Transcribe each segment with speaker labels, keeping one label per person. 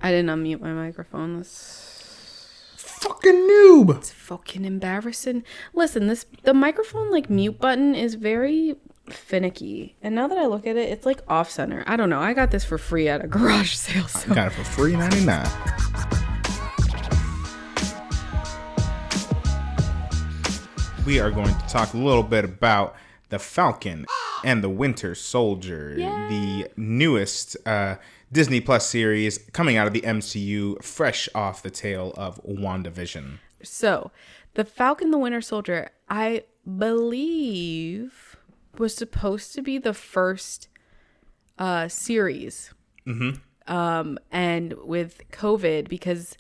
Speaker 1: I didn't unmute my microphone. That's
Speaker 2: fucking noob.
Speaker 1: It's fucking embarrassing. Listen, the microphone like mute button is very finicky, and now that I look at it, it's like off center. I don't know. I got this for free at a garage sale. So.
Speaker 2: I got it for free $99. We are going to talk a little bit about the Falcon and the Winter Soldier, the newest Disney Plus series coming out of the MCU, fresh off the tail of WandaVision.
Speaker 1: So, the Falcon and the Winter Soldier, I believe, was supposed to be the first series. Mm-hmm. And with COVID, because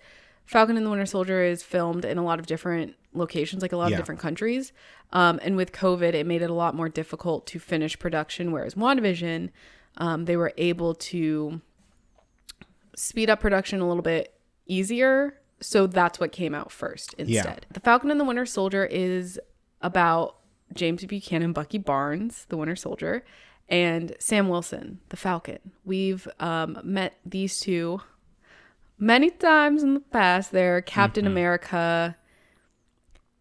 Speaker 1: Falcon and the Winter Soldier is filmed in a lot of different locations, like a lot of different countries. And with COVID, it made it a lot more difficult to finish production, whereas WandaVision, they were able to speed up production a little bit easier. So that's what came out first instead. Yeah. The Falcon and the Winter Soldier is about James Buchanan, Bucky Barnes, the Winter Soldier, and Sam Wilson, the Falcon. We've met these two many times in the past. They're Captain America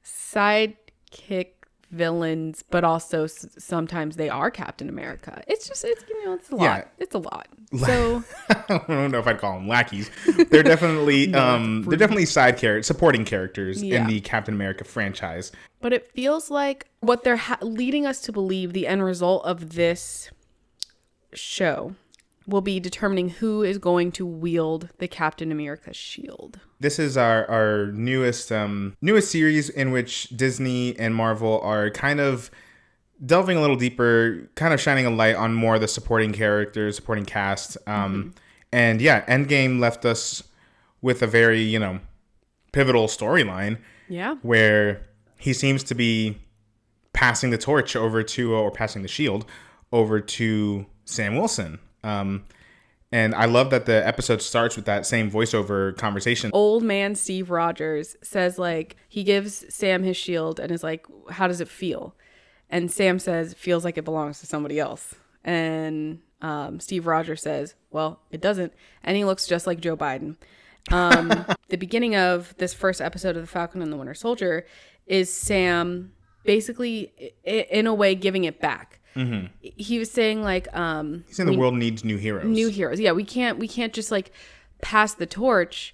Speaker 1: sidekick villains, but also sometimes they are Captain America. It's just, it's a lot. Yeah. It's a lot. So
Speaker 2: I don't know if I'd call them lackeys. They're definitely they're definitely supporting characters in the Captain America franchise.
Speaker 1: But it feels like what they're leading us to believe, the end result of this show will be determining who is going to wield the Captain America shield.
Speaker 2: This is our newest series in which Disney and Marvel are kind of delving a little deeper, kind of shining a light on more of the supporting characters, supporting cast. And yeah, Endgame left us with a very, pivotal storyline. Yeah. Where he seems to be passing the torch over to, or passing the shield over to Sam Wilson. And I love that the episode starts with that same voiceover conversation.
Speaker 1: Old man Steve Rogers says, like, he gives Sam his shield and is like, how does it feel? And Sam says, feels like it belongs to somebody else. And Steve Rogers says, well, it doesn't. And he looks just like Joe Biden. The beginning of this first episode of The Falcon and the Winter Soldier is Sam basically, in a way, giving it back. Mm-hmm. He was saying like
Speaker 2: he's saying the world needs new heroes.
Speaker 1: Yeah, we can't just like pass the torch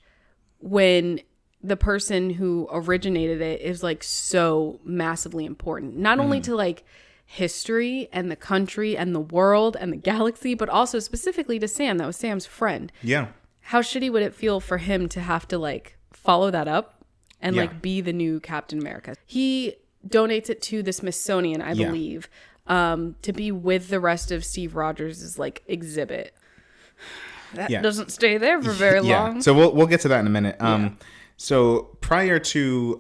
Speaker 1: when the person who originated it is like so massively important, not only to like history and the country and the world and the galaxy, but also specifically to Sam. That was Sam's friend.
Speaker 2: Yeah.
Speaker 1: How shitty would it feel for him to have to like follow that up and like be the new Captain America? He donates it to the Smithsonian, I believe. To be with the rest of Steve Rogers' like exhibit. That doesn't stay there for very long.
Speaker 2: So we'll get to that in a minute. So prior to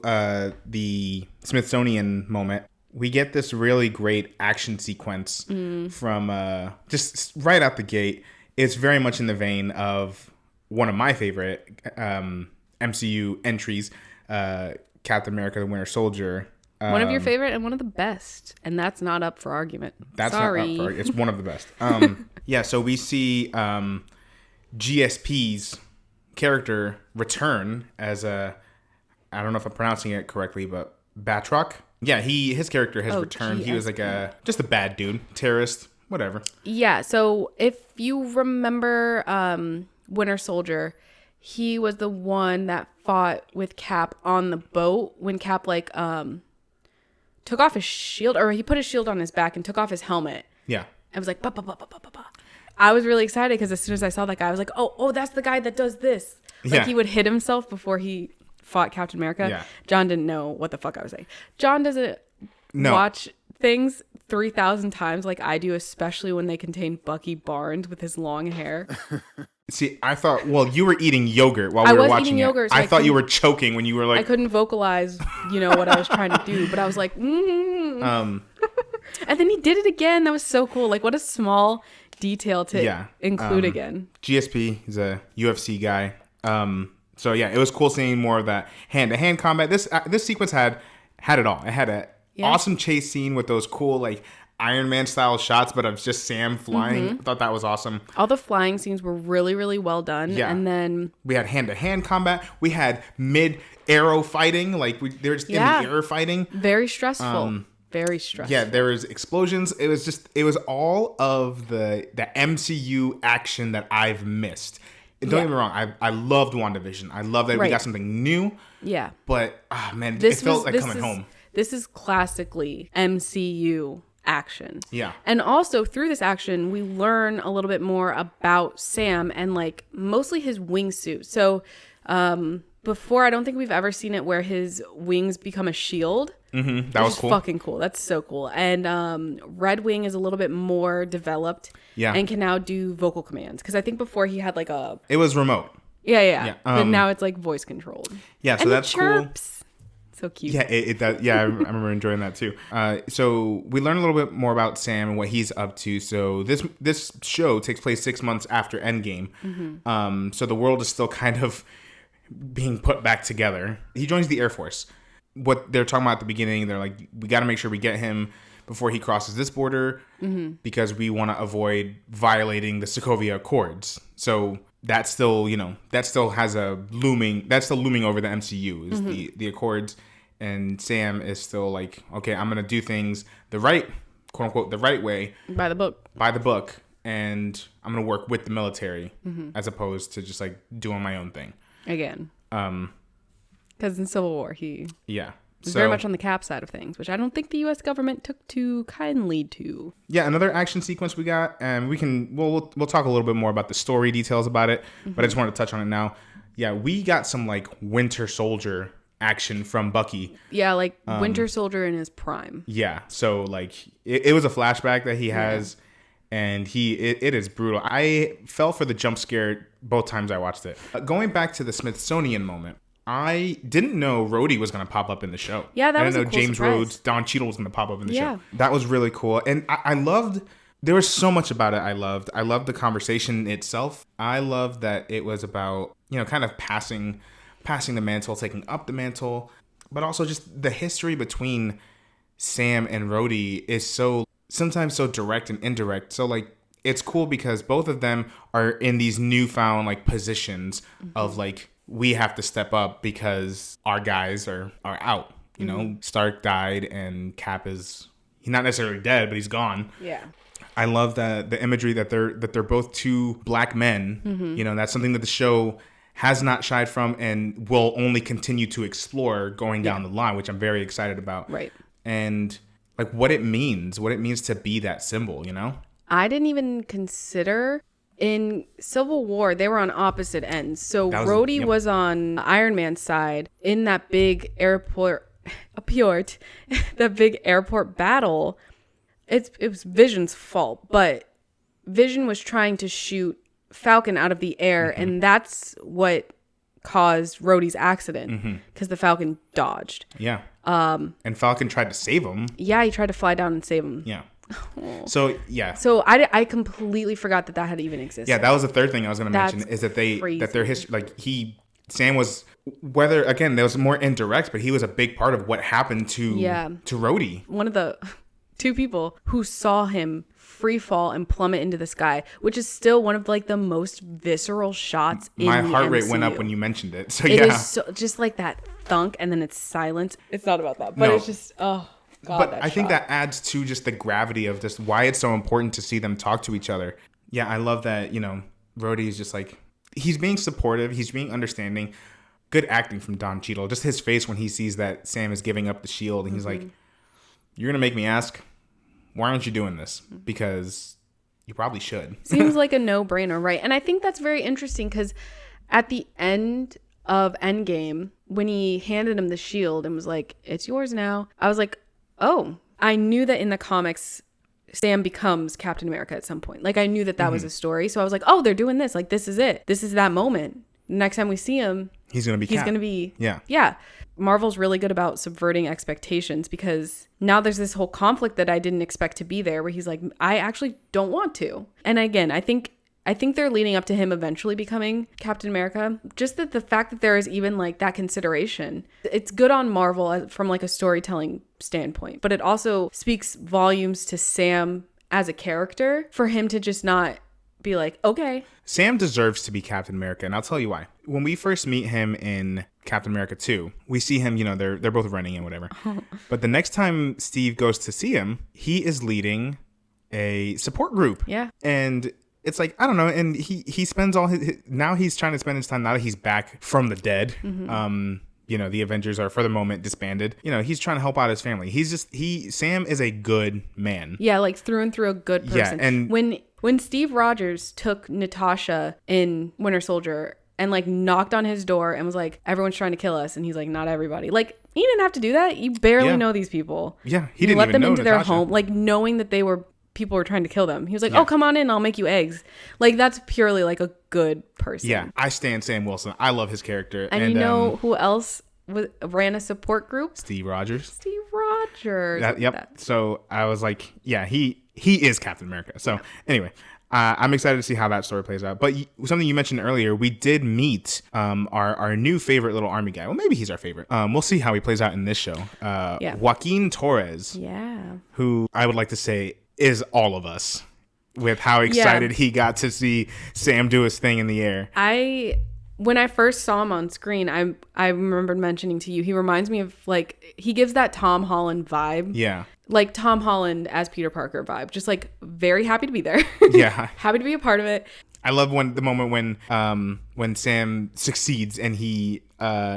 Speaker 2: the Smithsonian moment, we get this really great action sequence from just right out the gate. It's very much in the vein of one of my favorite MCU entries, Captain America: The Winter Soldier.
Speaker 1: One of your favorite and one of the best. And that's not up for argument.
Speaker 2: That's
Speaker 1: Sorry.
Speaker 2: not up for argument. It's one of the best. So we see GSP's character return as I don't know if I'm pronouncing it correctly, but Batroc. Yeah, his character has returned. GSP. He was like just a bad dude, terrorist, whatever.
Speaker 1: Yeah, so if you remember Winter Soldier, he was the one that fought with Cap on the boat when Cap like took off his shield, or he put his shield on his back and took off his helmet.
Speaker 2: Yeah.
Speaker 1: I was like, bah, bah, bah, bah, bah, bah, bah. I was really excited because as soon as I saw that guy, I was like, oh, that's the guy that does this. Like he would hit himself before he fought Captain America. Yeah. John didn't know what the fuck I was saying. John doesn't watch things 3,000 times like I do, especially when they contain Bucky Barnes with his long hair.
Speaker 2: See, I thought, you were eating yogurt while we were watching
Speaker 1: yogurt,
Speaker 2: it. So I thought you were choking when you were like...
Speaker 1: I couldn't vocalize, what I was trying to do, but I was like, And then he did it again. That was so cool. Like, what a small detail to include again.
Speaker 2: GSP is a UFC guy. So, yeah, it was cool seeing more of that hand-to-hand combat. This sequence had it all. It had a awesome chase scene with those cool, like, Iron Man style shots, but of just Sam flying. I thought that was awesome.
Speaker 1: All the flying scenes were really, really well done.
Speaker 2: Yeah.
Speaker 1: And then
Speaker 2: we had hand-to-hand combat. We had mid-arrow fighting. Like they were just in the air fighting.
Speaker 1: Very stressful. Very stressful.
Speaker 2: Yeah, there was explosions. It was all of the MCU action that I've missed. And don't get me wrong, I loved WandaVision. I love that we got something new.
Speaker 1: Yeah.
Speaker 2: But, man, it felt like coming home.
Speaker 1: This is classically MCU action.
Speaker 2: Yeah.
Speaker 1: And also through this action, we learn a little bit more about Sam and like mostly his wingsuit. So before, I don't think we've ever seen it where his wings become a shield.
Speaker 2: Mm-hmm. That was cool.
Speaker 1: Fucking cool. That's so cool. And Red Wing is a little bit more developed.
Speaker 2: Yeah.
Speaker 1: And can now do vocal commands. Because I think before he had like a...
Speaker 2: It was remote.
Speaker 1: Yeah. But now it's like voice controlled.
Speaker 2: Yeah, so
Speaker 1: and
Speaker 2: that's cool.
Speaker 1: So cute.
Speaker 2: Yeah, it does. Yeah, I remember enjoying that too. So we learn a little bit more about Sam and what he's up to. So this show takes place 6 months after Endgame. Mm-hmm. So the world is still kind of being put back together. He joins the Air Force. What they're talking about at the beginning, they're like, we got to make sure we get him before he crosses this border because we want to avoid violating the Sokovia Accords. So that's still, that's still looming over the MCU is the Accords. And Sam is still like, okay, I'm going to do things the right, quote unquote, the right way.
Speaker 1: By the book. And I'm going to work with the military as opposed to just like doing my own thing. Again. Because in Civil War, he was very much on the Cap side of things, which I don't think the U.S. government took too kindly to.
Speaker 2: Yeah, another action sequence we got, and we'll talk a little bit more about the story details about it, but I just wanted to touch on it now. Yeah, we got some like Winter Soldier action from Bucky.
Speaker 1: Yeah, like Winter Soldier in his prime.
Speaker 2: Yeah, so like it was a flashback that he has, and it is brutal. I fell for the jump scare both times I watched it. Going back to the Smithsonian moment, I didn't know Rhodey was going to pop up in the show.
Speaker 1: Yeah, that was a cool
Speaker 2: I didn't know James
Speaker 1: surprise.
Speaker 2: Rhodes, Don Cheadle was going to pop up in the show. That was really cool. And I loved, there was so much about it I loved. I loved the conversation itself. I loved that it was about, kind of passing the mantle, taking up the mantle, but also just the history between Sam and Rhodey is sometimes so direct and indirect. So like, it's cool because both of them are in these newfound like positions of like, we have to step up because our guys are out. Stark died and Cap he's not necessarily dead, but he's gone.
Speaker 1: Yeah.
Speaker 2: I love the imagery that they're both two black men. That's something that the show has not shied from and will only continue to explore going down the line, which I'm very excited about.
Speaker 1: Right.
Speaker 2: And like what it means to be that symbol,
Speaker 1: I didn't even consider. In Civil War, they were on opposite ends. So Rhodey was on Iron Man's side in that big airport battle. It was Vision's fault, but Vision was trying to shoot Falcon out of the air, and that's what caused Rhodey's accident because the Falcon dodged.
Speaker 2: Yeah. And Falcon tried to save him.
Speaker 1: Yeah, he tried to fly down and save him.
Speaker 2: Yeah. So yeah.
Speaker 1: So I completely forgot that had even existed.
Speaker 2: Yeah, that was the third thing I was going to mention is that their history, like Sam was, whether again there was more indirect, but he was a big part of what happened to Rhodey.
Speaker 1: One of the two people who saw him free fall and plummet into the sky, which is still one of like the most visceral shots in the MCU.
Speaker 2: My heart rate went up when you mentioned it. So
Speaker 1: it is just like that thunk and then it's silence. It's not about that, but it's just God,
Speaker 2: but I think that adds to just the gravity of just why it's so important to see them talk to each other. Yeah, I love that, Rhodey is just like, he's being supportive. He's being understanding. Good acting from Don Cheadle. Just his face when he sees that Sam is giving up the shield. And he's like, you're going to make me ask, why aren't you doing this? Because you probably should.
Speaker 1: Seems like a no-brainer, right? And I think that's very interesting because at the end of Endgame, when he handed him the shield and was like, it's yours now, I was like, oh, I knew that in the comics, Sam becomes Captain America at some point. Like, I knew that was a story. So I was like, oh, they're doing this. Like, this is it. This is that moment. Next time we see him,
Speaker 2: he's going to be
Speaker 1: Yeah. Yeah. Marvel's really good about subverting expectations because now there's this whole conflict that I didn't expect to be there where he's like, I actually don't want to. And again, I think they're leading up to him eventually becoming Captain America. Just that the fact that there is even like that consideration, it's good on Marvel from like a storytelling standpoint. But it also speaks volumes to Sam as a character for him to just not be like, okay.
Speaker 2: Sam deserves to be Captain America, and I'll tell you why. When we first meet him in Captain America 2, we see him, they're both running and whatever. But the next time Steve goes to see him, he is leading a support group.
Speaker 1: Yeah.
Speaker 2: And it's like, I don't know, and he spends all his now he's trying to spend his time, now that he's back from the dead. The Avengers are for the moment disbanded. He's trying to help out his family. Sam is a good man.
Speaker 1: Yeah, like through and through a good person.
Speaker 2: Yeah, and
Speaker 1: when Steve Rogers took Natasha in Winter Soldier and like knocked on his door and was like, everyone's trying to kill us, and he's like, not everybody. Like, he didn't have to do that. You barely know these people.
Speaker 2: Yeah, he didn't let them into
Speaker 1: their home, like knowing that people were trying to kill them. He was like, oh, come on in, I'll make you eggs. Like, that's purely like a good person.
Speaker 2: Yeah, I stand Sam Wilson. I love his character.
Speaker 1: And who else ran a support group?
Speaker 2: Steve Rogers.
Speaker 1: Yep.
Speaker 2: So I was like, yeah, he is Captain America. So anyway, I'm excited to see how that story plays out. But something you mentioned earlier, we did meet our new favorite little army guy. Well, maybe he's our favorite. We'll see how he plays out in this show. Joaquin Torres.
Speaker 1: Yeah.
Speaker 2: Who I would like to say is all of us, with how excited he got to see Sam do his thing in the air.
Speaker 1: When I first saw him on screen, I remembered mentioning to you, he reminds me of, like, he gives that Tom Holland vibe. Yeah. Like Tom Holland as Peter Parker vibe. Just like very happy to be there.
Speaker 2: Yeah.
Speaker 1: Happy to be a part of it.
Speaker 2: I love the moment when Sam succeeds and he's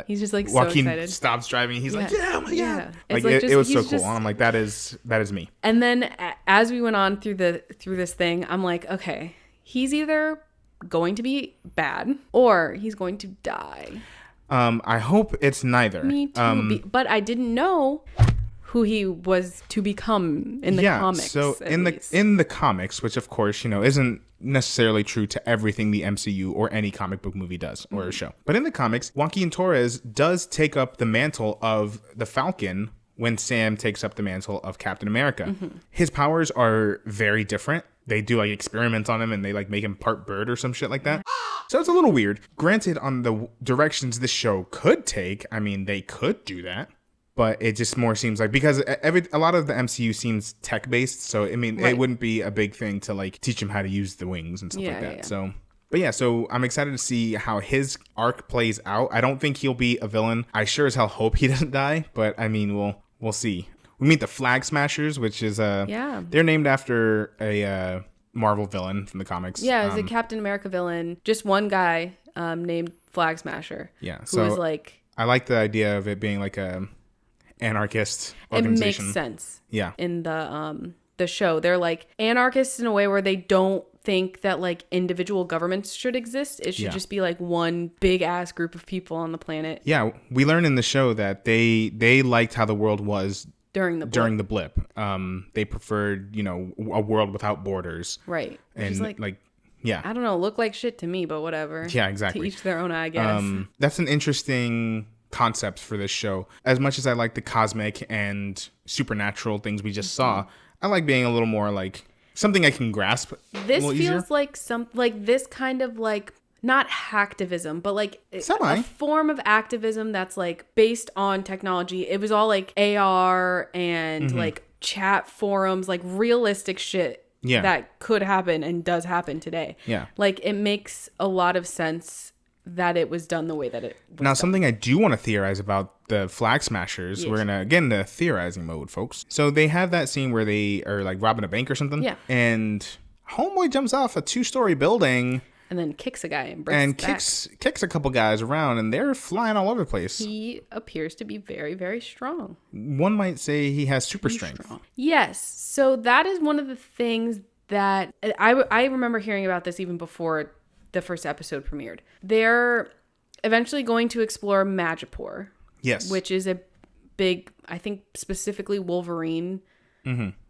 Speaker 1: just like
Speaker 2: Joaquin
Speaker 1: so excited.
Speaker 2: Stops driving. He's like, yeah, oh my God. Like,
Speaker 1: it
Speaker 2: was so cool. I'm like, that is me.
Speaker 1: And then as we went on through this thing, I'm like, okay, he's either going to be bad or he's going to die.
Speaker 2: I hope it's neither.
Speaker 1: Me too. But I didn't know who he was to become in the comics.
Speaker 2: So in the comics, which of course, isn't necessarily true to everything the MCU or any comic book movie does or a show. But in the comics, Joaquin Torres does take up the mantle of the Falcon when Sam takes up the mantle of Captain America. His powers are very different. They do like experiments on him and they like make him part bird or some shit like that. So it's a little weird. Granted, on the directions this show could take, I mean, they could do that. But it just more seems like, because a lot of the MCU seems tech based. So, I mean, It wouldn't be a big thing to like teach him how to use the wings and stuff like that. Yeah. So I'm excited to see how his arc plays out. I don't think he'll be a villain. I sure as hell hope he doesn't die. But I mean, we'll see. We meet the Flag Smashers, which is they're named after a Marvel villain from the comics.
Speaker 1: Yeah, it's a Captain America villain. Just one guy named Flag Smasher.
Speaker 2: Yeah,
Speaker 1: who was like,
Speaker 2: I like the idea of it being like a anarchist organization.
Speaker 1: It makes sense.
Speaker 2: Yeah.
Speaker 1: In the show, they're like anarchists in a way where they don't think that like individual governments should exist. It should just be like one big ass group of people on the planet.
Speaker 2: Yeah, we learn in the show that they liked how the world was during the blip. They preferred, a world without borders.
Speaker 1: Right.
Speaker 2: And like yeah.
Speaker 1: I don't know, look like shit to me, but whatever.
Speaker 2: Yeah, exactly.
Speaker 1: To each their own, I guess.
Speaker 2: That's an interesting concept for this show. As much as I like the cosmic and supernatural things we just saw, I like being a little more like something I can grasp.
Speaker 1: This feels like this kind of like, not hacktivism, but like a form of activism that's like based on technology. It was all like AR and like chat forums, like realistic shit that could happen and does happen today. Yeah. Like it makes a lot of sense that it was done the way that it was
Speaker 2: now done. Something I do want to theorize about the Flag Smashers. Yes. We're gonna get into theorizing mode, folks. So they have that scene where they are like robbing a bank or something. Yeah. And homeboy jumps off a 2-story building.
Speaker 1: And then kicks a guy and breaks
Speaker 2: his back. Kicks a couple guys around, and they're flying all over the place.
Speaker 1: He appears to be very, very strong.
Speaker 2: One might say he has super strength.
Speaker 1: Strong. Yes. So that is one of the things that I remember hearing about this even before the first episode premiered. They're eventually going to explore Madripoor. Yes. Which is a big, I think specifically Wolverine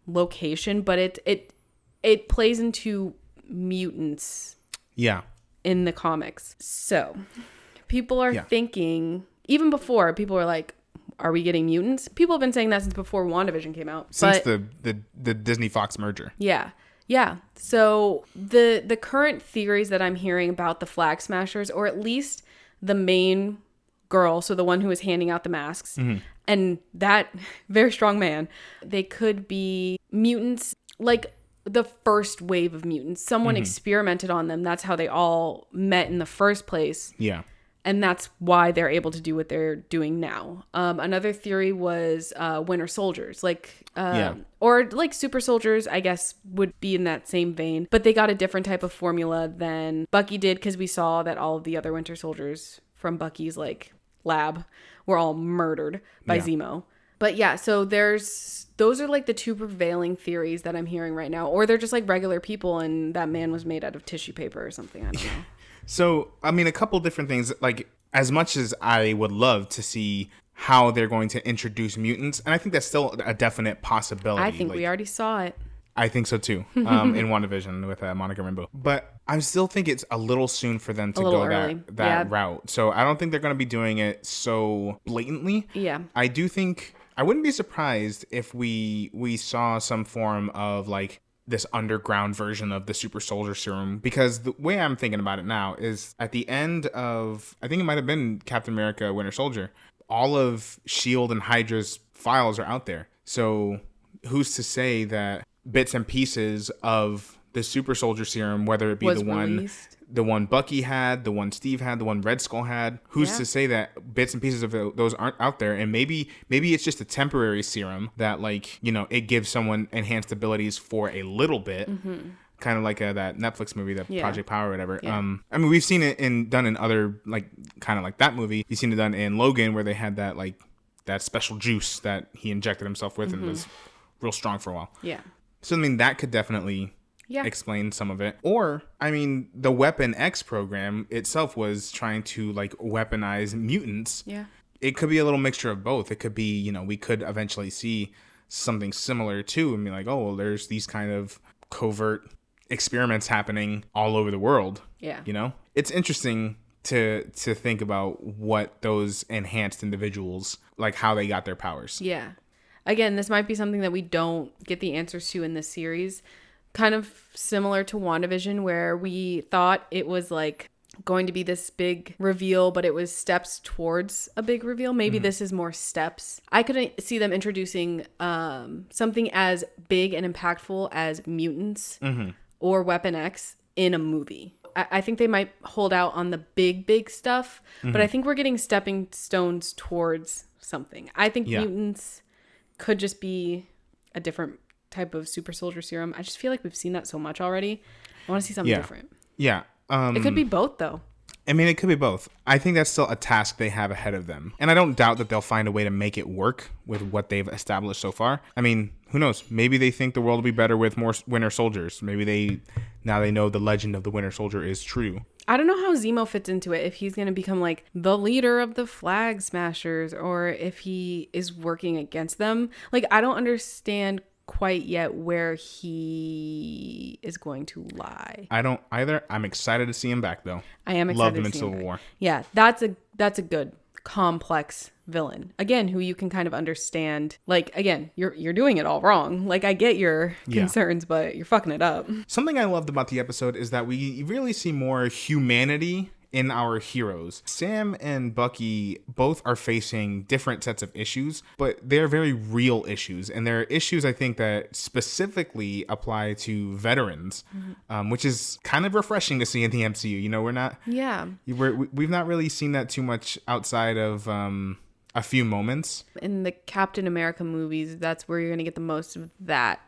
Speaker 1: location, but it plays into mutants. Yeah. In the comics. So people are thinking, even before, people are like, are we getting mutants? People have been saying that since before WandaVision came out.
Speaker 2: Since the Disney Fox merger.
Speaker 1: Yeah. Yeah. So the current theories that I'm hearing about the Flag Smashers, or at least the main girl, so the one who was handing out the masks, and that very strong man, they could be mutants, like the first wave of mutants. Someone experimented on them. That's how they all met in the first place.
Speaker 2: Yeah.
Speaker 1: And that's why they're able to do what they're doing now. Another theory was winter soldiers, or like super soldiers, I guess, would be in that same vein. But they got a different type of formula than Bucky did, because we saw that all of the other winter soldiers from Bucky's like lab were all murdered by Zemo. But yeah, so those are like the two prevailing theories that I'm hearing right now. Or they're just like regular people and that man was made out of tissue paper or something. I don't know.
Speaker 2: So, I mean, a couple different things. Like, as much as I would love to see how they're going to introduce mutants, and I think that's still a definite possibility.
Speaker 1: I think we already saw it.
Speaker 2: I think so too, in WandaVision with Monica Rambeau. But I still think it's a little soon for them to go that route. So I don't think they're going to be doing it so blatantly.
Speaker 1: Yeah.
Speaker 2: I do think, I wouldn't be surprised if we saw some form of like this underground version of the super soldier serum, because the way I'm thinking about it now is at the end of, I think it might have been Captain America Winter Soldier, all of S.H.I.E.L.D. and Hydra's files are out there. So who's to say that bits and pieces of the super soldier serum, whether it be the one Bucky had, the one Steve had, the one Red Skull had, who's to say that bits and pieces of those aren't out there? And maybe it's just a temporary serum that, like, you know, it gives someone enhanced abilities for a little bit. Kind of like that Netflix movie, that Project Power or whatever. I mean, we've seen it done in other, like, kind of like that movie. You've seen it done in Logan, where they had that, like, that special juice that he injected himself with and was real strong for a while. Yeah. So, I mean, that could definitely explain some of it. Or, I mean, the Weapon X program itself was trying to, like, weaponize mutants. Yeah. It could be a little mixture of both. It could be, you know, we could eventually see something similar too and be like, oh, well, there's these kind of covert experiments happening all over the world. Yeah. You know? It's interesting to think about what those enhanced individuals, like how they got their powers.
Speaker 1: Yeah. Again, this might be something that we don't get the answers to in this series. Kind of similar to WandaVision, where we thought it was like going to be this big reveal, but it was steps towards a big reveal. Maybe this is more steps. I couldn't see them introducing something as big and impactful as mutants or Weapon X in a movie. I think they might hold out on the big stuff, but I think we're getting stepping stones towards something. I think mutants could just be a different type of super soldier serum. I just feel like we've seen that so much already. I want to see something different. Yeah. It could be both, though.
Speaker 2: I mean, it could be both. I think that's still a task they have ahead of them. And I don't doubt that they'll find a way to make it work with what they've established so far. I mean, who knows? Maybe they think the world will be better with more Winter Soldiers. Maybe now they know the legend of the Winter Soldier is true.
Speaker 1: I don't know how Zemo fits into it. If he's going to become like the leader of the Flag Smashers, or if he is working against them. Like, I don't understand quite yet where he is going to lie.
Speaker 2: I don't either. I'm excited to see him back, though.
Speaker 1: I am excited.
Speaker 2: Loved him in Civil War.
Speaker 1: Yeah, that's a good complex villain. Again, who you can kind of understand. Like, again, you're doing it all wrong. Like, I get your concerns, but you're fucking it up.
Speaker 2: Something I loved about the episode is that we really see more humanity in our heroes. Sam and Bucky both are facing different sets of issues, but they're very real issues. And they're issues, I think, that specifically apply to veterans, which is kind of refreshing to see in the MCU. You know, we've not really seen that too much outside of a few moments.
Speaker 1: In the Captain America movies, that's where you're going to get the most of that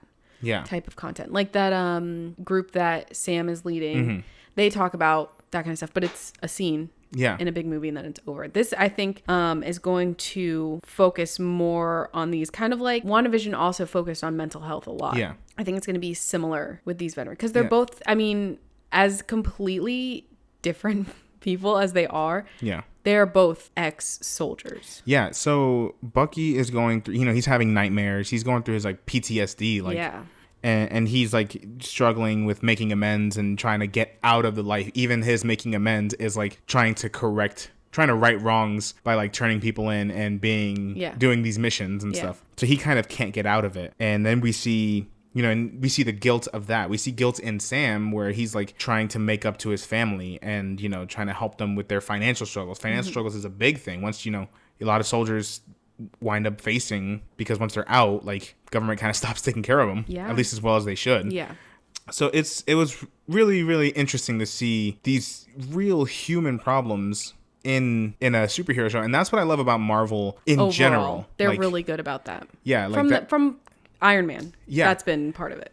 Speaker 1: type of content. Like that group that Sam is leading, they talk about that kind of stuff, but it's a scene in a big movie and then it's over. This, I think, is going to focus more on these, kind of like WandaVision also focused on mental health a lot. Yeah. I think it's going to be similar with these veterans, because they're both, I mean, as completely different people as they are, they're both ex-soldiers.
Speaker 2: Yeah, so Bucky is going through, you know, he's having nightmares. He's going through his, like, PTSD, like, and he's like struggling with making amends and trying to get out of the life. Even his making amends is like trying to right wrongs by like turning people in and doing these missions and stuff. So he kind of can't get out of it. And then we see and we see the guilt of that. We see guilt in Sam where he's like trying to make up to his family and, trying to help them with their financial struggles. Financial struggles is a big thing. Once, a lot of soldiers wind up facing, because once they're out, like, government kind of stops taking care of them, at least as well as they should.
Speaker 1: Yeah.
Speaker 2: So it was really, really interesting to see these real human problems in a superhero show. And that's what I love about Marvel in
Speaker 1: Overall,
Speaker 2: general.
Speaker 1: They're really good about that.
Speaker 2: Yeah. Like
Speaker 1: from Iron Man.
Speaker 2: Yeah.
Speaker 1: That's been part of it.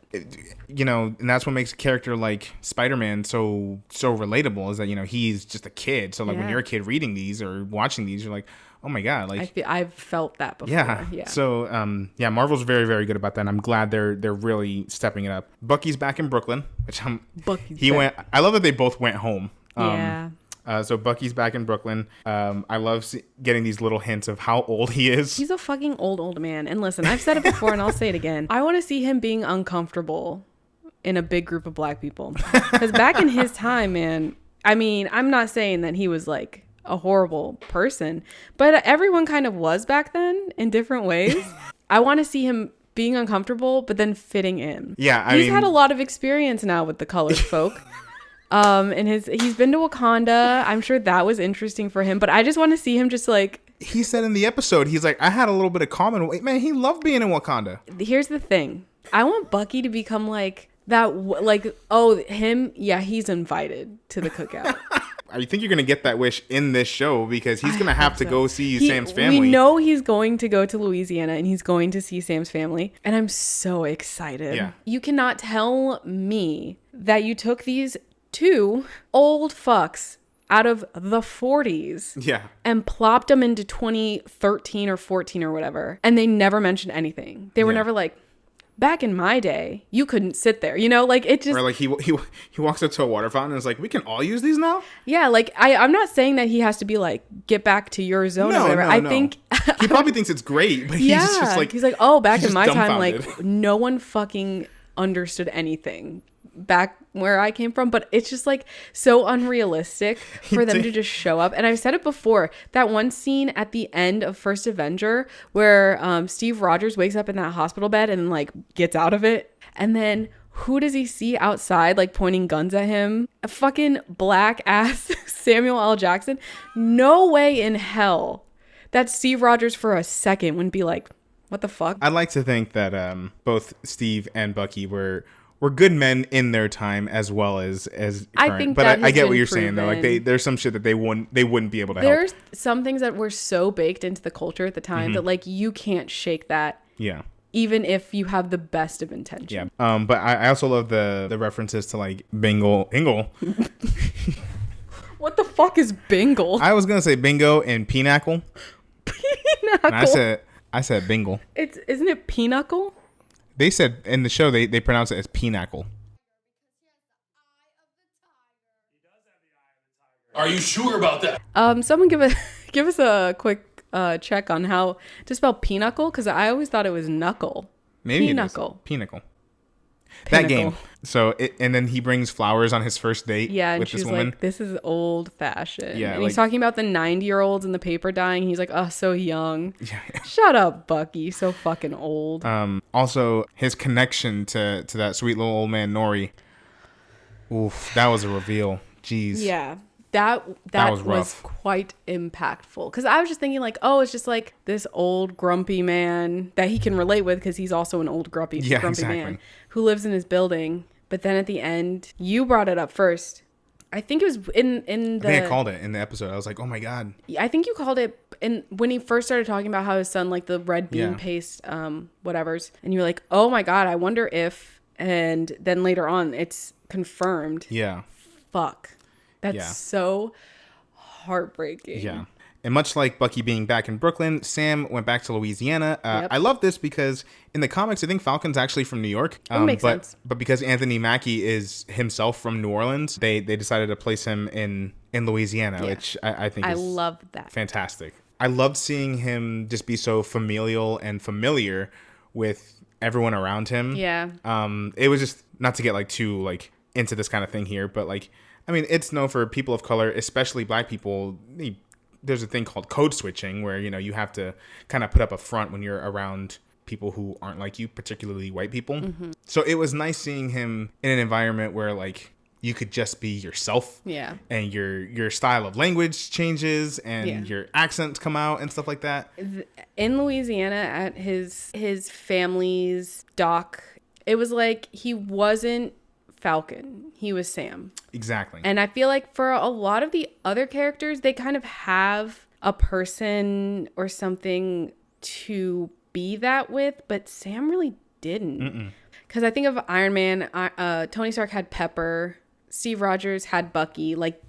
Speaker 2: And that's what makes a character like Spider-Man so relatable, is that, he's just a kid. So like when you're a kid reading these or watching these, you're like, oh my God, like
Speaker 1: I've felt that before.
Speaker 2: Yeah. So Marvel's very, very good about that. And I'm glad they're really stepping it up. Bucky's back in Brooklyn, which I love that they both went home. So Bucky's back in Brooklyn. I love getting these little hints of how old he is.
Speaker 1: He's a fucking old man. And listen, I've said it before and I'll say it again. I want to see him being uncomfortable in a big group of black people. Because back in his time, man, I mean, I'm not saying that he was like a horrible person, but everyone kind of was back then in different ways. I want to see him being uncomfortable, but then fitting in.
Speaker 2: Yeah,
Speaker 1: he's had a lot of experience now with the colored folk. And he's been to Wakanda. I'm sure that was interesting for him, but I just want to see him just like...
Speaker 2: He said in the episode, he's like, I had a little bit of common weight. Man, he loved being in Wakanda.
Speaker 1: Here's the thing. I want Bucky to become like that, like, oh, him, yeah, he's invited to the cookout.
Speaker 2: I think you're going to get that wish in this show, because he's going to have to go see Sam's family.
Speaker 1: We know he's going to go to Louisiana and he's going to see Sam's family. And I'm so excited.
Speaker 2: Yeah.
Speaker 1: You cannot tell me that you took these two old fucks out of the 40s and plopped them into 2013 or 14 or whatever. And they never mentioned anything. They were never like, back in my day, you couldn't sit there, like it just...
Speaker 2: Or like he walks up to a water fountain and is like, we can all use these now?
Speaker 1: Yeah, like I'm not saying that he has to be like, get back to your zone or whatever. I think...
Speaker 2: He probably thinks it's great, but he's just like...
Speaker 1: He's like, oh, back in my time, like no one fucking understood anything back where I came from, but it's just like so unrealistic for them to just show up. And I've said it before, that one scene at the end of First Avenger where Steve Rogers wakes up in that hospital bed and like gets out of it, and then who does he see outside like pointing guns at him? A fucking black ass Samuel L. Jackson. No way in hell that Steve Rogers for a second wouldn't be like, what the fuck?
Speaker 2: I'd like to think that both Steve and Bucky were good men in their time as well as current.
Speaker 1: I think
Speaker 2: but
Speaker 1: that
Speaker 2: I get what you're
Speaker 1: proven.
Speaker 2: saying though. Like there's some shit that they wouldn't be able to help.
Speaker 1: There's some things that were so baked into the culture at the time that like you can't shake that.
Speaker 2: Yeah.
Speaker 1: Even if you have the best of intention.
Speaker 2: Yeah. But I also love the references to like Bingle.
Speaker 1: What the fuck is Bingle?
Speaker 2: I was gonna say bingo and pinnacle.
Speaker 1: Pinnacle.
Speaker 2: And I said bingle.
Speaker 1: Isn't it pinnacle?
Speaker 2: They said in the show they pronounce it as pinnacle.
Speaker 3: Are you sure about that?
Speaker 1: Someone give us a quick check on how to spell pinnacle, because I always thought it was knuckle.
Speaker 2: Maybe
Speaker 1: pinnacle.
Speaker 2: Pinnacle. That game. So and then he brings flowers on his first date.
Speaker 1: Yeah, and
Speaker 2: with
Speaker 1: she's
Speaker 2: this woman.
Speaker 1: like, "This is old fashioned."
Speaker 2: Yeah,
Speaker 1: and he's talking about the 90-year-olds in the paper dying. He's like, "Oh, so young." Yeah. Shut up, Bucky. So fucking old.
Speaker 2: Also, his connection to that sweet little old man Nori. Oof, that was a reveal. Jeez.
Speaker 1: Yeah. That was quite impactful, because I was just thinking like, oh, it's just like this old grumpy man that he can relate with, because he's also an old grumpy man who lives in his building. But then at the end, you brought it up first. I think it was in the...
Speaker 2: I think I called it in the episode. I was like, oh my God.
Speaker 1: I think you called it when he first started talking about how his son, like the red bean paste, whatevers. And you were like, oh my God, I wonder if... And then later on, it's confirmed.
Speaker 2: Yeah.
Speaker 1: Fuck. That's so heartbreaking.
Speaker 2: Yeah. And much like Bucky being back in Brooklyn, Sam went back to Louisiana. I love this because in the comics, I think Falcon's actually from New York.
Speaker 1: Makes sense.
Speaker 2: But because Anthony Mackie is himself from New Orleans, they decided to place him in Louisiana, which I think is
Speaker 1: love that.
Speaker 2: Fantastic. I loved seeing him just be so familial and familiar with everyone around him.
Speaker 1: Yeah.
Speaker 2: It was just, not to get like too like into this kind of thing here, but like, I mean, it's known for people of color, especially black people. There's a thing called code switching where, you have to kind of put up a front when you're around people who aren't like you, particularly white people. So it was nice seeing him in an environment where like you could just be yourself.
Speaker 1: Yeah.
Speaker 2: And your style of language changes and your accents come out and stuff like that.
Speaker 1: In Louisiana at his family's dock, it was like he wasn't Falcon. He was Sam.
Speaker 2: Exactly.
Speaker 1: And I feel like for a lot of the other characters, they kind of have a person or something to be that with, but Sam really didn't. Because I think of Iron Man, Tony Stark had Pepper, Steve Rogers had Bucky, like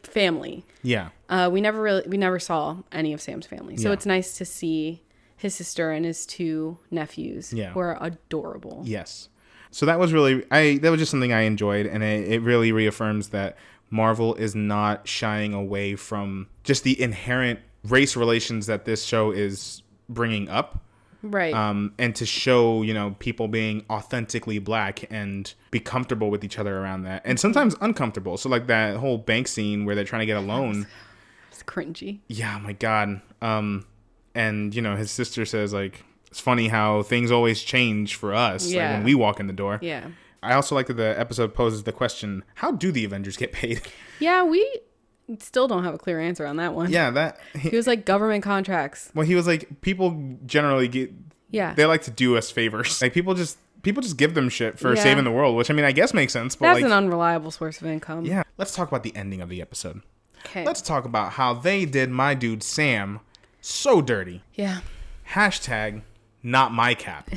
Speaker 1: family.
Speaker 2: Yeah.
Speaker 1: We never saw any of Sam's family. So it's nice to see his sister and his two nephews who are adorable.
Speaker 2: Yes. So that was just something I enjoyed, and it really reaffirms that Marvel is not shying away from just the inherent race relations that this show is bringing up.
Speaker 1: Right.
Speaker 2: And to show, people being authentically black and be comfortable with each other around that. And sometimes uncomfortable. So like that whole bank scene where they're trying to get a loan.
Speaker 1: It's cringy.
Speaker 2: Yeah, my God. And, his sister says, like, it's funny how things always change for us like, when we walk in the door.
Speaker 1: Yeah.
Speaker 2: I also like that the episode poses the question, how do the Avengers get paid?
Speaker 1: Yeah, we still don't have a clear answer on that one.
Speaker 2: Yeah,
Speaker 1: he was like government contracts.
Speaker 2: Well, he was like, people generally they like to do us favors. Like people just give them shit for saving the world, which I mean, I guess makes sense. But
Speaker 1: that's an unreliable source of income.
Speaker 2: Yeah. Let's talk about the ending of the episode.
Speaker 1: Okay.
Speaker 2: Let's talk about how they did my dude Sam so dirty.
Speaker 1: Yeah.
Speaker 2: # not my cap.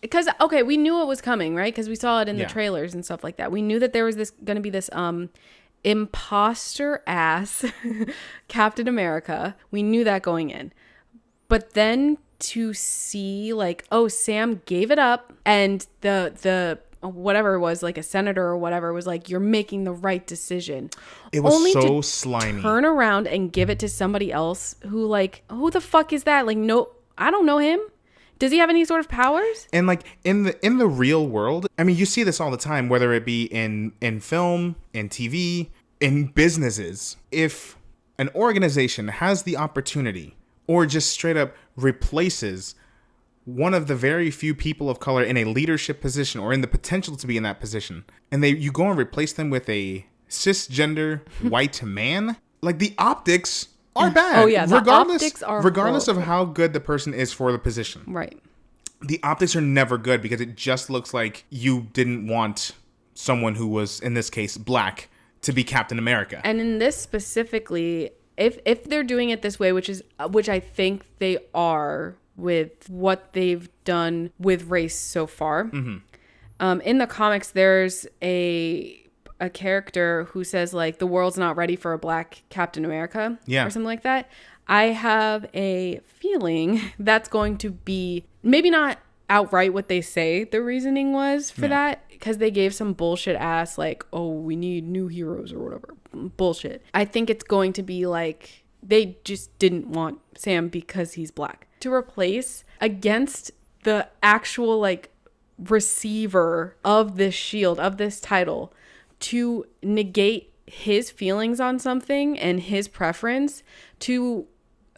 Speaker 1: Because, okay, we knew it was coming, right? Because we saw it in the trailers and stuff like that. We knew that there was going to be this imposter ass Captain America. We knew that going in. But then to see like, oh, Sam gave it up, and the whatever it was, like a senator or whatever, was like, you're making the right decision.
Speaker 2: It was
Speaker 1: only
Speaker 2: so
Speaker 1: to
Speaker 2: slimy.
Speaker 1: Turn around and give it to somebody else who like, who the fuck is that? Like, no, I don't know him. Does he have any sort of powers?
Speaker 2: And like in the real world, I mean, you see this all the time, whether it be in film, in TV, in businesses. If an organization has the opportunity or just straight up replaces one of the very few people of color in a leadership position or in the potential to be in that position, and you go and replace them with a cisgender white man, like the optics are bad.
Speaker 1: Oh yeah, the optics are
Speaker 2: regardless of how good the person is for the position.
Speaker 1: Right.
Speaker 2: The optics are never good because it just looks like you didn't want someone who was, in this case, black to be Captain America.
Speaker 1: And in this specifically, if they're doing it this way, which I think they are with what they've done with race so far. Mm-hmm. In the comics, there's a character who says like the world's not ready for a black Captain America or something like that. I have a feeling that's going to be maybe not outright what they say the reasoning was for that, because they gave some bullshit ass like, oh, we need new heroes or whatever bullshit. I think it's going to be like they just didn't want Sam because he's black to replace against the actual like receiver of this shield, of this title, to negate his feelings on something and his preference, to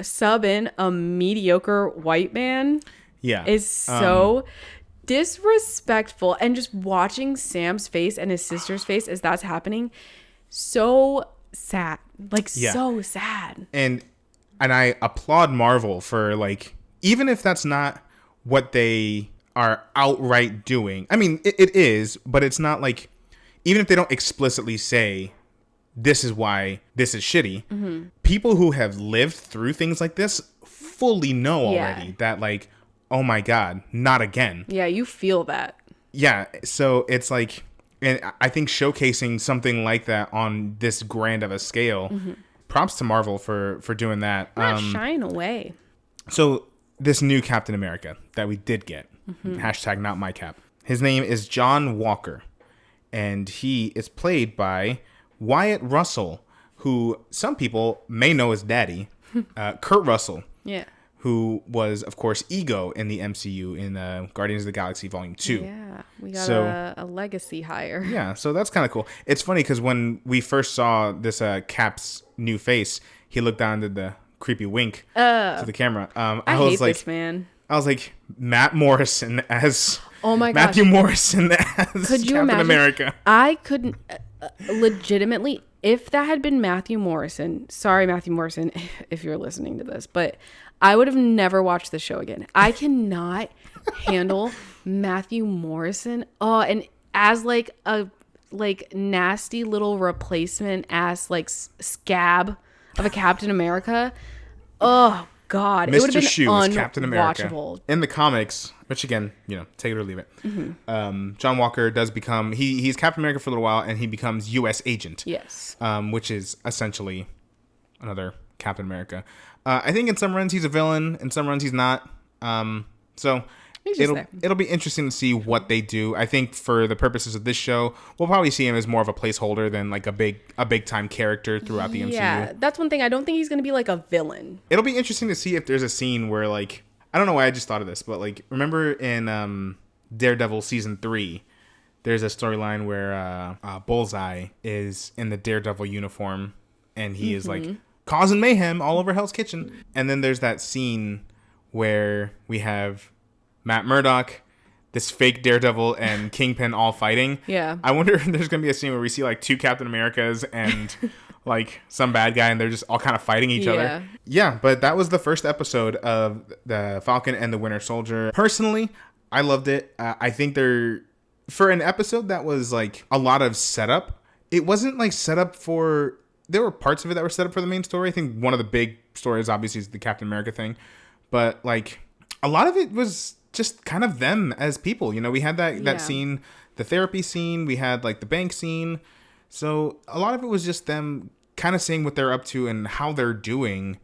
Speaker 1: sub in a mediocre white man is so disrespectful. And just watching Sam's face and his sister's face as that's happening, so sad. Like so sad.
Speaker 2: And I applaud Marvel for like, even if that's not what they are outright doing. I mean, it is, but it's not like, even if they don't explicitly say, this is why this is shitty, people who have lived through things like this fully know already that like, oh my God, not again.
Speaker 1: Yeah, you feel that.
Speaker 2: Yeah, so it's like, and I think showcasing something like that on this grand of a scale, props to Marvel for doing that.
Speaker 1: Not shying away.
Speaker 2: So this new Captain America that we did get, # not my cap. His name is John Walker. And he is played by Wyatt Russell, who some people may know as Daddy, Kurt Russell. Yeah. Who was, of course, Ego in the MCU in Guardians of the Galaxy Volume 2.
Speaker 1: Yeah, we got a legacy hire.
Speaker 2: Yeah, so that's kind of cool. It's funny because when we first saw this Cap's new face, he looked down to the creepy wink to the camera.
Speaker 1: I hate this man.
Speaker 2: I was like, Matt Morrison as
Speaker 1: Oh my
Speaker 2: Matthew
Speaker 1: gosh.
Speaker 2: Morrison as
Speaker 1: Could you
Speaker 2: Captain
Speaker 1: imagine?
Speaker 2: America.
Speaker 1: I couldn't legitimately, if that had been Matthew Morrison, sorry, Matthew Morrison, if you're listening to this, but I would have never watched the show again. I cannot handle Matthew Morrison. Oh, and as like a nasty little replacement ass like scab of a Captain America. Oh God, it would
Speaker 2: Mr.
Speaker 1: have been
Speaker 2: Shoe is Captain America.
Speaker 1: unwatchable.
Speaker 2: In the comics, which again, take it or leave it. John Walker does become he's Captain America for a little while, and he becomes U.S. agent.
Speaker 1: Yes.
Speaker 2: Which is essentially another Captain America. I think in some runs he's a villain, in some runs he's not. So it'll be interesting to see what they do. I think for the purposes of this show, we'll probably see him as more of a placeholder than like a big time character throughout the MCU.
Speaker 1: Yeah, that's one thing. I don't think he's going to be like a villain.
Speaker 2: It'll be interesting to see if there's a scene where like, I don't know why I just thought of this, but like, remember in Daredevil season 3, there's a storyline where Bullseye is in the Daredevil uniform and he is like causing mayhem all over Hell's Kitchen. And then there's that scene where we have Matt Murdock, this fake Daredevil, and Kingpin all fighting.
Speaker 1: Yeah.
Speaker 2: I wonder if there's going to be a scene where we see like 2 Captain Americas and like some bad guy and they're just all kind of fighting each other. Yeah, but that was the first episode of the Falcon and the Winter Soldier. Personally, I loved it. I think for an episode that was like a lot of setup, it wasn't like set up for, there were parts of it that were set up for the main story. I think one of the big stories obviously is the Captain America thing, but like a lot of it was just kind of them as people. We had that scene, the therapy scene, we had like the bank scene. So a lot of it was just them kind of saying what they're up to and how they're doing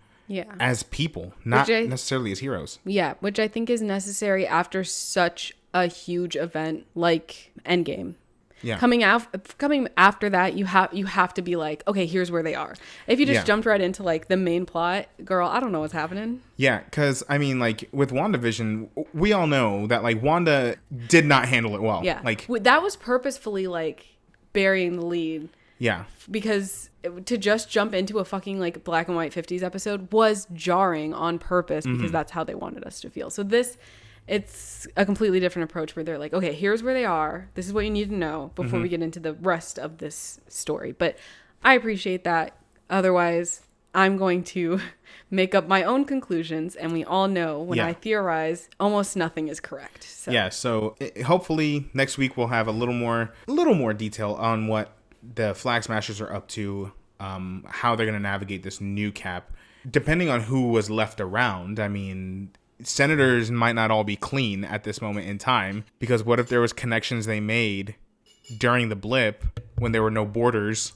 Speaker 2: as people, not necessarily as heroes. Yeah,
Speaker 1: which I think is necessary after such a huge event like Endgame. Yeah. Coming after that, you have to be like, okay, here's where they are. If you just jumped right into like the main plot, girl, I don't know what's happening. Yeah, because I mean, like with WandaVision, we all know that like Wanda did not handle it well. Yeah, like that was purposefully like burying the lead. Yeah, because to just jump into a fucking like black and white 50s episode was jarring on purpose because that's how they wanted us to feel. So it's a completely different approach where they're like, okay, here's where they are. This is what you need to know before we get into the rest of this story. But I appreciate that. Otherwise, I'm going to make up my own conclusions. And we all know when I theorize, almost nothing is correct. So. Yeah. So hopefully next week we'll have a little more detail on what the Flag Smashers are up to, how they're going to navigate this new Cap. Depending on who was left around, I mean, senators might not all be clean at this moment in time, because what if there was connections they made during the blip when there were no borders,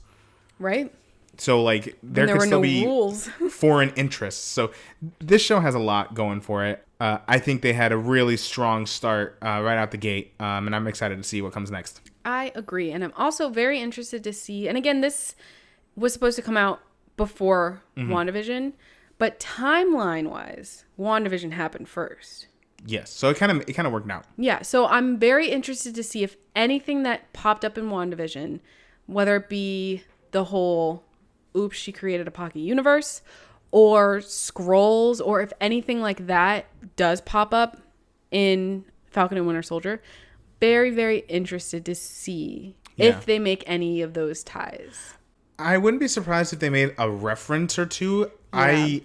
Speaker 1: right? So like there could still be rules. Foreign interests. So this show has a lot going for it. I think they had a really strong start right out the gate, and I'm excited to see what comes next. I agree, and I'm also very interested to see, and again, this was supposed to come out before WandaVision, but timeline-wise, WandaVision happened first. Yes, so it kind of worked out. Yeah, so I'm very interested to see if anything that popped up in WandaVision, whether it be the whole oops, she created a pocket universe, or scrolls, or if anything like that does pop up in Falcon and Winter Soldier, very, very interested to see if they make any of those ties. I wouldn't be surprised if they made a reference or two. Yeah.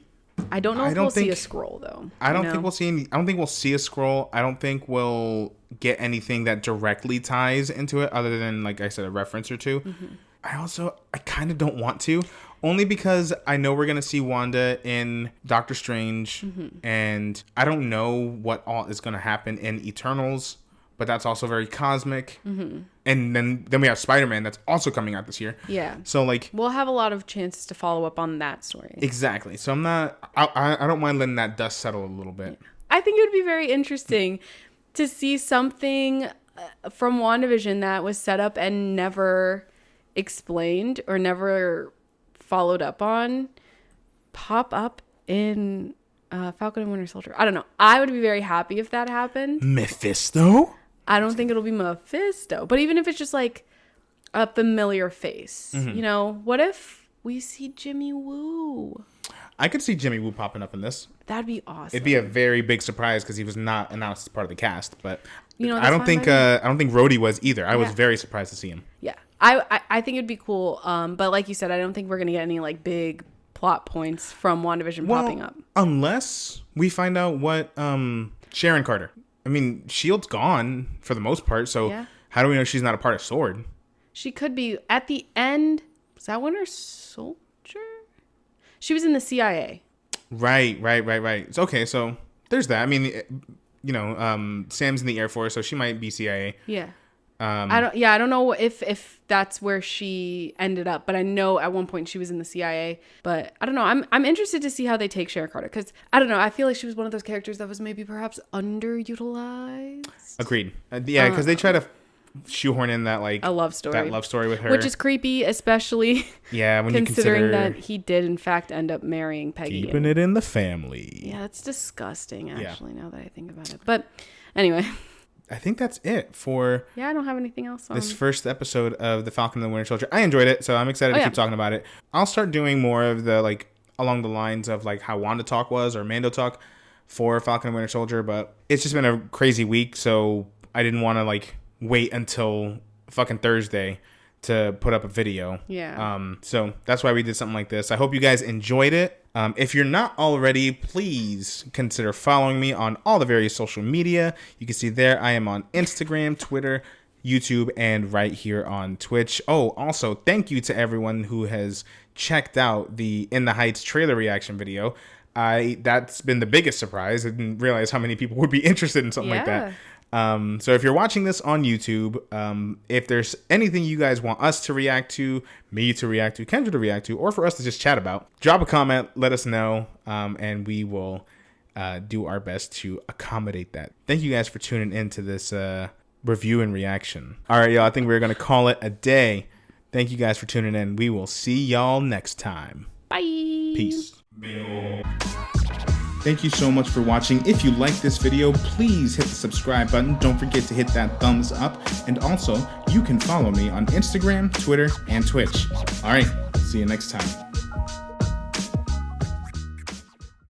Speaker 1: I don't know if we'll see a scroll though. I don't think we'll see any. I don't think we'll see a scroll. I don't think we'll get anything that directly ties into it, other than, like I said, a reference or two. I kind of don't want to, only because I know we're gonna see Wanda in Doctor Strange, and I don't know what all is gonna happen in Eternals. But that's also very cosmic. And then we have Spider-Man that's also coming out this year. Yeah. So like we'll have a lot of chances to follow up on that story. Exactly. So I don't mind letting that dust settle a little bit. I think it would be very interesting to see something from WandaVision that was set up and never explained or never followed up on pop up in Falcon and Winter Soldier. I don't know. I would be very happy if that happened. Mephisto? I don't think it'll be Mephisto, but even if it's just like a familiar face, what if we see Jimmy Woo?
Speaker 2: I could see Jimmy Woo popping up in this.
Speaker 1: That'd be awesome.
Speaker 2: It'd be a very big surprise because he was not announced as part of the cast. But I don't think Rhodey was either. I was very surprised to see him.
Speaker 1: Yeah, I think it'd be cool. But like you said, I don't think we're gonna get any like big plot points from WandaVision popping up,
Speaker 2: unless we find out what Sharon Carter. I mean, Shield's gone for the most part, so how do we know she's not a part of SWORD?
Speaker 1: She could be at the end. Was that Winter Soldier? She was in the CIA. Right.
Speaker 2: So, okay, so there's that. I mean, Sam's in the Air Force, so she might be CIA.
Speaker 1: Yeah. I don't know if that's where she ended up, but I know at one point she was in the CIA. But I don't know. I'm interested to see how they take Sharon Carter because I don't know. I feel like she was one of those characters that was maybe perhaps underutilized.
Speaker 2: Agreed. Because they try to shoehorn in that like
Speaker 1: a love story
Speaker 2: with her,
Speaker 1: which is creepy, especially
Speaker 2: when
Speaker 1: considering that he did in fact end up marrying Peggy.
Speaker 2: Keeping it in the family.
Speaker 1: Yeah, that's disgusting actually now that I think about it. But anyway,
Speaker 2: I think that's it for
Speaker 1: I don't have anything else on
Speaker 2: this first episode of The Falcon and the Winter Soldier. I enjoyed it, so I'm excited to keep talking about it. I'll start doing more of the like along the lines of like how Wanda talk was or Mando talk for Falcon and Winter Soldier, but it's just been a crazy week, so I didn't want to like wait until fucking Thursday to put up a video. So that's why we did something like this. I hope you guys enjoyed it. If you're not already, please consider following me on all the various social media. You can see there I am on Instagram, Twitter, YouTube, and right here on Twitch. Oh, also, thank you to everyone who has checked out the In the Heights trailer reaction video. That's been the biggest surprise. I didn't realize how many people would be interested in something like that. So if you're watching this on YouTube, if there's anything you guys want us to react to, me to react to, Kendra to react to, or for us to just chat about, drop a comment, let us know, and we will do our best to accommodate that. Thank you guys for tuning in to this review and reaction. All right, y'all, I think we're going to call it a day. Thank you guys for tuning in. We will see y'all next time.
Speaker 1: Bye.
Speaker 2: Peace. Thank you so much for watching. If you like this video, please hit the subscribe button. Don't forget to hit that thumbs up. And also, you can follow me on Instagram, Twitter, and Twitch. All right, see you next time.